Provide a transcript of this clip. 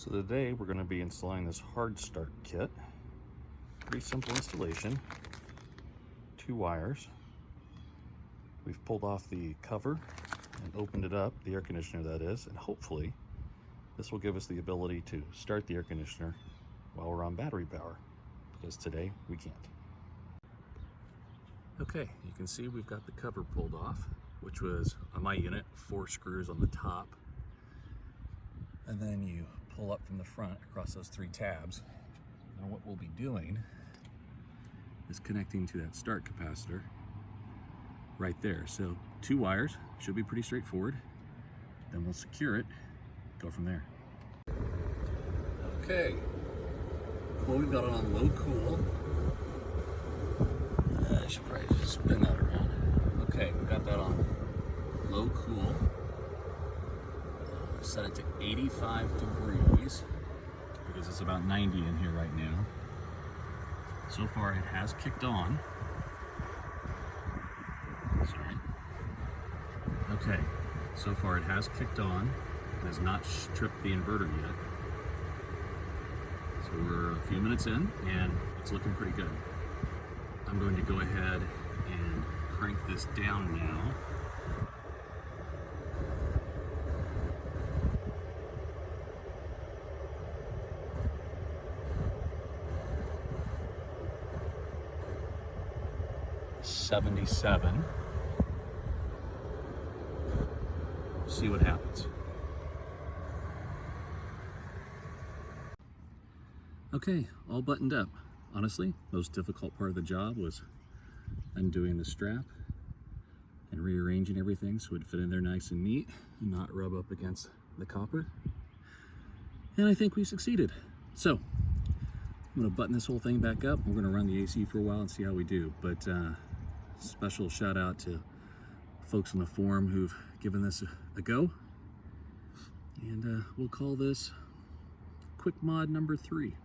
So today we're going to be installing this hard start kit. Pretty simple installation. 2 wires. We've pulled off the cover and opened it up, the air conditioner that is, and hopefully this will give us the ability to start the air conditioner while we're on battery power, because today we can't. Okay, you can see we've got the cover pulled off, which was on my unit 4 screws on the top, and then you pull up from the front across those 3 tabs. Now what we'll be doing is connecting to that start capacitor right there. So 2 wires, should be pretty straightforward. Then we'll secure it, go from there. Okay, well, we've got it on low cool. I should probably just spin that around. Okay, we've got that on low cool. Set it to 85 degrees because it's about 90 in here right now. So far it has kicked on. Sorry. Okay, so far it has kicked on. It has not tripped the inverter yet. So we're a few minutes in and it's looking pretty good. I'm going to go ahead and crank this down now. $77. See what happens. Okay, all buttoned up. Honestly, most difficult part of the job was undoing the strap and rearranging everything so it'd fit in there nice and neat and not rub up against the copper. And I think we succeeded. So I'm gonna button this whole thing back up. We're gonna run the AC for a while and see how we do. But special shout out to folks on the forum who've given this a go. And we'll call this quick mod number 3.